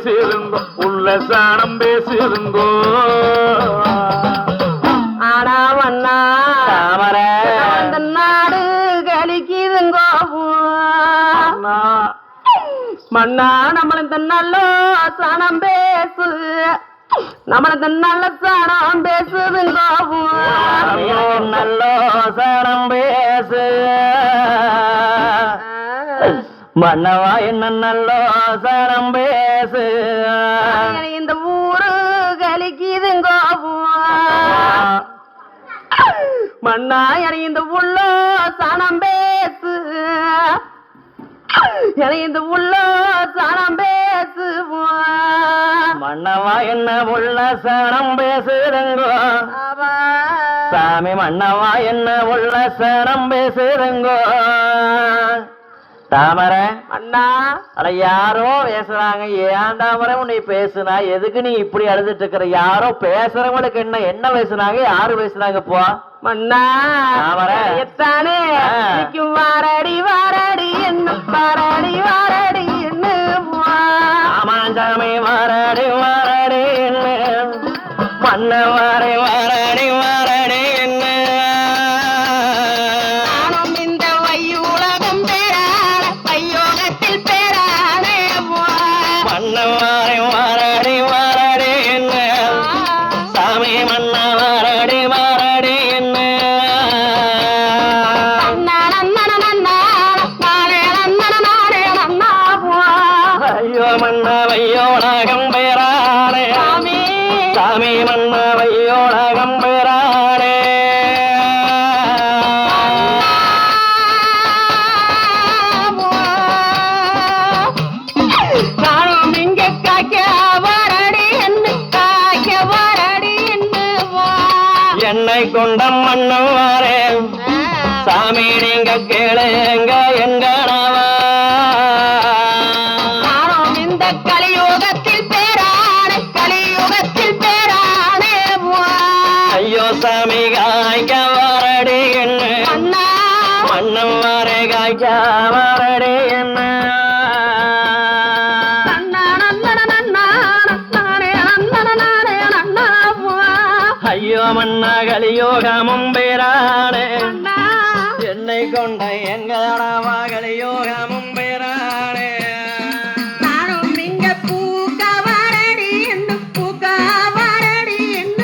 பேசுதுங்கோ உள்ள சாணம் பேசுதுங்கோ ஆனா மண்ணா தாமர அந்த நாடு கலிக்குதுங்கோ மண்ணா நம்மள இந்த நல்ல சாணம் பேசு நம்மள இந்த நல்ல சாணம் பேசுதுங்கோ நல்ல சாணம் பேசு மன்னவா என்ன நல்ல சாணம் பேசு இந்த ஊரு கலிக்குதுங்கோ மண்ணா எனக்கு இந்த உள்ள சாணம் பேசு எனக்கு இந்த உள்ள சாணம் பேசு மன்னவா என்ன உள்ள சாணம் பேசுறங்கோ சாமி மன்னவா என்ன உள்ள சாணம் பேசுறங்கோ தாமர அண்ணா அட யாரோ பேசுறாங்க ஏன் தாமரை உன்னை பேசுனா எதுக்கு நீ இப்படி அழுதுட்டு இருக்கிற யாரோ பேசுறவங்களுக்கு என்ன பேசுனாங்க யாரு பேசுனாங்க போ மண்ணா எத்தானே வாரடி வாரடி என்ன பாரடி வாரடி என்ன ஆமாஞ்சாமி வாரடி வாரடி என்ன மன்ன வாரே வாரடி வாரடி என்ன இந்த வையுலகம் பேரான வையோகத்தில் பேரானே மன்ன வாரே வாரடி வாரடி என்ன சாமி மன்ன வாரடி வாரடி என்ன ஐயோ மன்ன வையோலகம் பேரானே சாமி மன்ன வையோலகம் பேரானே நானும் இங்க காய்க்க வரடி என்ன காய்க்க வரடி என்ன என்னை கொண்ட மண்ணு வாரே சாமி நீங்க கேளுங்க எங்கனவா நானும் இந்த கலியுகத்தில் பேரானே கலியுகத்தில் பேரானே ஐயோ சாமி காய்க்க வரடி என்ன அண்ணா மண்ணம் வாரே காய்க்க வரடி என்ன ஐயோ மன்னா கலியோகமும் பேரானே என்னை கொண்ட எங்கனவா கலியோகமும் பேரானே நானும் இங்க பூக்க வரடி என்ன பூக்க வரடி என்ன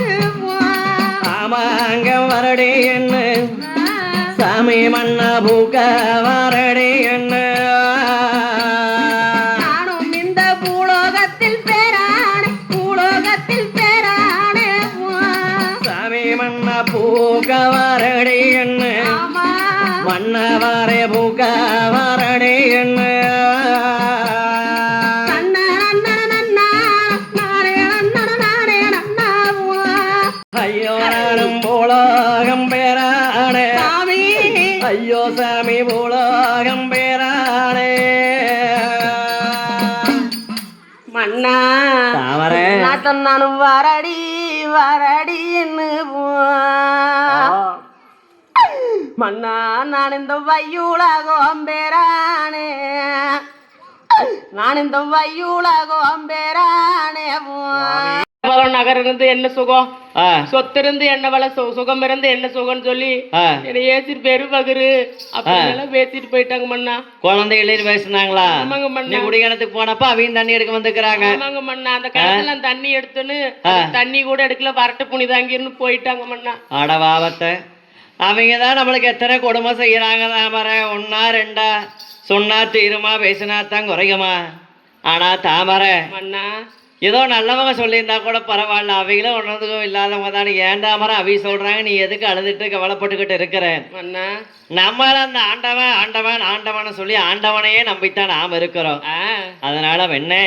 ஆமாங்க வரடி என்ன சாமி மன்ன பூக்க வரடி என்ன நானும் இந்த பூலோகத்தில் பேரானே பூலோகத்தில் பேரானே சாமி மன்ன பூக்க வரடி என்ன மன்ன வாரே பூக்க வரடி என்ன ஐயோ நானும் பூலோகம் பேரானே ஐயோ சாமி பூலோகம் பேரானே மண்ணா தாமரை நானும் வரடி வரடி மண்ணா நான் இந்த வையுலகம் பேரானே நான் இந்த வையுலகம் பேரானே நகர் இருந்து என்ன சுகம் சொத்து இருந்து என்ன வள சுகம் இருந்து என்ன சுகம்னு சொல்லி என்ன ஏசிட்டு பெரு பகுரு அப்படியெல்லாம் பேசிட்டு போயிட்டாங்க மண்ணா குழந்தைகள் பேசுனாங்களா ஆமாங்க மண்ணா நீ குடிக்கணத்துக்கு போனப்ப அவங்க தண்ணி எடுக்க வந்துக்கிறாங்க ஆமாங்க மண்ணா அந்த காலத்துல தண்ணி எடுத்துன்னு தண்ணி கூட எடுக்கல வரட்டு புனிதாங்கிருந்து போயிட்டாங்க மண்ணா அடவாவத்தை அவங்க தான் நம்மளுக்கு எத்தனை கொடுமை செய்யறாங்க தாமரை ஒன்னா ரெண்டா சொன்னா தீருமா பேசினா தான் குறையுமா ஆனா தாமரை மண்ணா ஏதோ நல்லவங்க சொல்லியிருந்தா கூட பரவாயில்ல அவங்களும் ஒன்றதுக்கும் இல்லாதவங்க தானே ஏண்டா மரம் அவங்க சொல்றாங்க நீ எதுக்கு அழுதுட்டு கவலைப்பட்டுக்கிட்டு இருக்கிற மண்ணா நம்மள அந்த ஆண்டவன் ஆண்டவன் ஆண்டவனை சொல்லி ஆண்டவனையே நம்பித்தான் நாம் இருக்கிறோம் அதனால வெண்ணே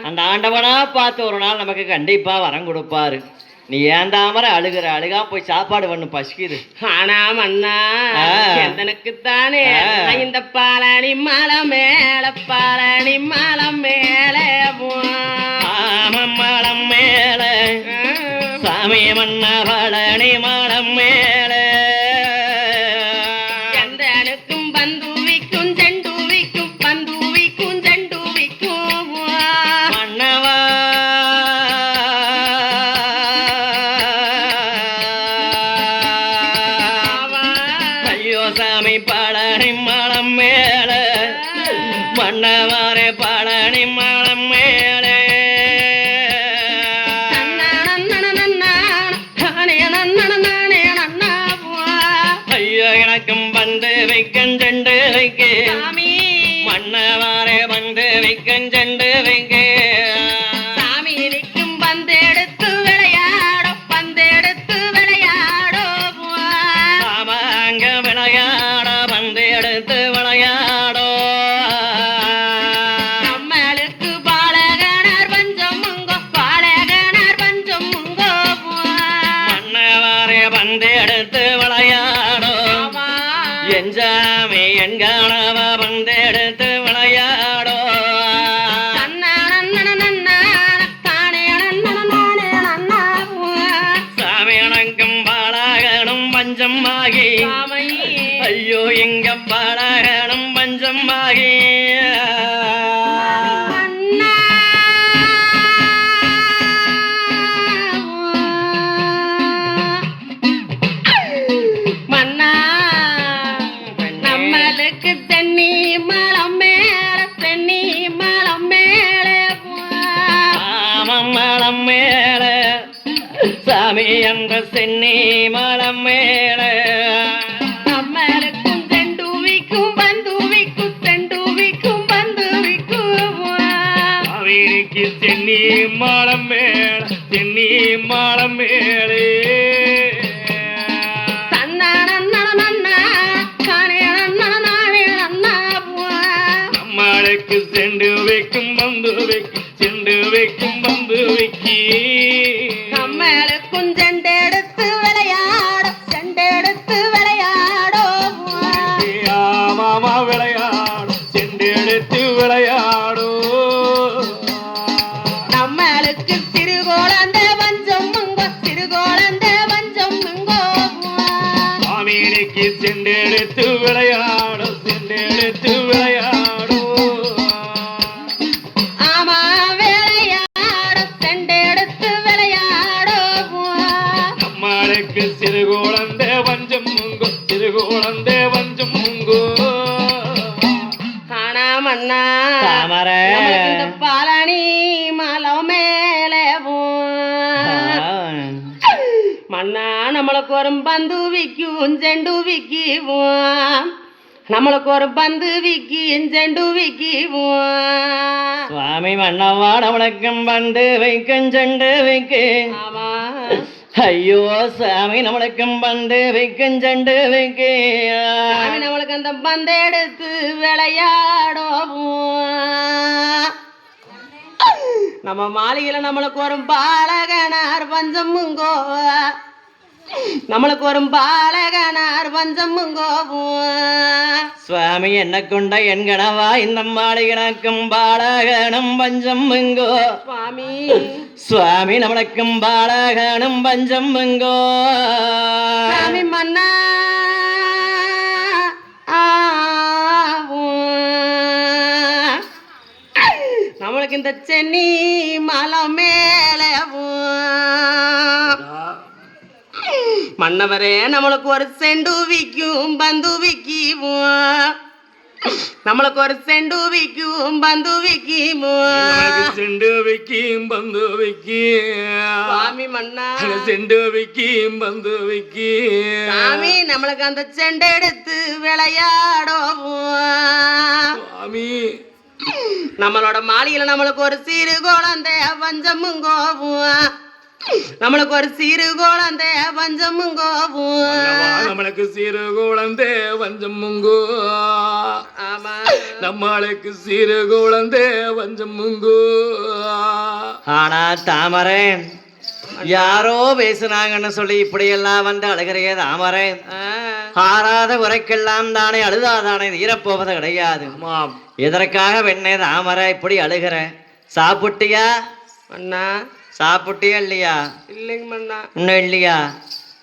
அந்த ஆண்டவனா பார்த்து ஒரு நாள் நமக்கு கண்டிப்பா வரம் கொடுப்பாரு நீ ஏன் தாமரை அழுகிற அழுகா போய் சாப்பாடு பண்ணு பசிக்குது ஆனா மண்ணா எனக்குத்தானே இந்த பழனி மலை மேல பழனி மலை மேல மலம் மேல சாமி மன்னா பழனி மலம் மேல எந்தனுக்கும் பந்துவிக்கும் செண்டுவிக்கும் பந்துவிக்கும் செண்டுவிக்கும் மன்னவ ஐயோ சாமி பழனி மலம் மேல மன்னவாரே பழனி மலம் மேலே ஐயோ எனக்கும் வந்து வைக்கன் செண்டு வைக்க மன்னவாரே வந்து வைக்கன் செண்டு வைக்க சாமி நிற்கும் பந்தெடுத்து விளையாடோ பந்தெடுத்து விளையாடோ அங்க விளையாட வந்து எடுத்து விளையாடோ நம்மளுக்கு பாலகனார் பஞ்சம் முங்கோ பாலகனார் பஞ்சம் முங்கோ மன்னவாரே வந்து எடுத்து விளையாடோ என் சாமி என் கணவ வந்து எடுத்து விளையாடோ சாமி எனக்கும் பாலகனும் பஞ்சம் ஆகி ஐயோ எங்க பாலகனும் பஞ்சம் ஆகி மன்னா நம்மளுக்கு தென்னி மலம் மேல தென்னி மலம் மேலே மலம் மேல சாமி அந்த சென்னி மலம் மேல நம்மளுக்கும் செண்டுவிக்கும் பந்துவிக்கும் செண்டுவிக்கும் பந்துவிக்கும் அவருக்கு சென்னி மலம் மேல சென்னி மலம் மேலே நம்மளுக்கு செண்டு வைக்கும் பந்து வைக்கும் செண்டு வைக்கும் பந்து வைக்கி நம்மளுக்கும் செண்டெடுத்து விளையாடோ செண்டெடுத்து விளையாடோ மாமா விளையாடும் செண்டு எடுத்து விளையாடோ நம்மளுக்கு சிறுகோளந்த வஞ்சம் முங்கோ சிறுகோளந்த வஞ்சம் முங்கோ மாமீனுக்கு செண்டு எடுத்து விளையாடும் செண்டு எடுத்து விளையாடோ ஆமா விளையாடோ செண்டெடுத்து விளையாடோ நம்மளுக்கு சிறுகோளந்த வஞ்சம் முங்கோ சிறுகோளந்த வஞ்சம் முங்கோ ஆனா மன்னா தாமரை நம்மளுக்கு இந்த பழனி மலை மேலே மன்னா நம்மளுக்கு ஒரு பந்து விக்கும் செண்டு விக்குவோம் நம்மளுக்கு ஒரு பந்து விக்கி செண்டு விக்குவோம் சுவாமி மன்னவா நம்மளுக்கும் வந்து வைக்கும் செண்டு வைக்கு ஆமா ஐயோ சாமி நம்மளுக்கும் வந்து வைக்கும் செண்டு வைக்கு சாமி நம்மளுக்கு அந்த பந்தை எடுத்து விளையாடோம் நம்ம மாளிகையில நம்மளுக்கு ஒரு பாலகனார் பஞ்சம் முங்கோ நம்மளுக்கு ஒரு பாலகனார் பஞ்சம் முங்கோவும் சுவாமி என்ன கொண்ட என் கணவா இந்த மாளிகனுக்கும் பாலகனும் பஞ்சம் எங்கோ சுவாமி சுவாமி நம்மளுக்கும் பாலகனும் பஞ்சம் எங்கோ சாமி மன்னா நம்மளுக்கு இந்த சென்னி மலை மேலவும் மன்னவரே நம்மளுக்கு ஒரு செண்டு விக்கும் பந்து விக்குவோம் நம்மளுக்கு ஒரு செண்டு விக்கும் பந்து விக்குவோம் செண்டு வைக்கும் பந்து வைக்கி சுவாமி மன்னா செண்டு வைக்கும் பந்து வைக்கி சாமி நம்மளுக்கு அந்த செண்டை எடுத்து விளையாடவும் சுவாமி நம்மளோட மாளிகையில நம்மளுக்கு ஒரு சிறு குழந்தை பஞ்சமுங்கோவும் நம்மளுக்கு ஒரு சிறு குழந்தை பஞ்சமுங்கோவும் நம்மளுக்கு சிறு குழந்தை பஞ்சமுங்கோ ஆமா நம்மளுக்கு சிறு குழந்தை பஞ்சமுங்கோ ஆனா தாமரை யாரோ பேசுனாங்கன்னு சொல்லி இப்படி எல்லாம் வந்து அழுகிறைய தாமரை ஆறாத உரைக்கெல்லாம் தானே அழுதாதானே தீரப்போவது கிடையாது இதற்காக வெண்ணே தாமரை இப்படி அழுகிற சாப்பிட்டியா மன்னா சாப்பிட்டியா இல்லையா இல்லைங்க மன்னா இன்னும் இல்லையா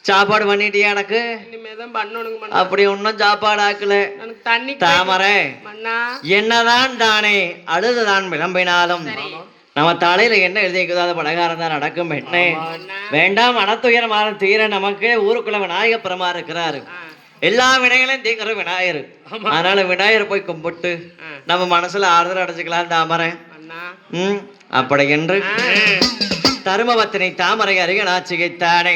சாப்பாடு பண்ணிட்டியா எனக்கு இனிமேதான் பண்ணணுங்க மன்னா அப்படி ஒன்னும் சாப்பாடு ஆக்கல எனக்கு தண்ணி தாமரை மன்னா என்னதான் தானே அழுதுதான் விளம்பினாலும் நம்ம தலையில என்ன எழுதிக்குதோ அது பலகாரம் தான் நடக்கும் பெண்ணே வேண்டாம் மனத்துயரமான தீர நமக்கு ஊருக்குள்ள விநாயக பெருமா இருக்கிறாரு எல்லா வினைகளையும் தீங்குற விநாயகர். அதனால விநாயகர் போய் கும்பிட்டு நம்ம மனசுல ஆறுதல் அடைச்சுக்கலாம் தாமரை. அப்படி என்று தருமபத்தினி தாமரை அருகே நாச்சிகைத்தானே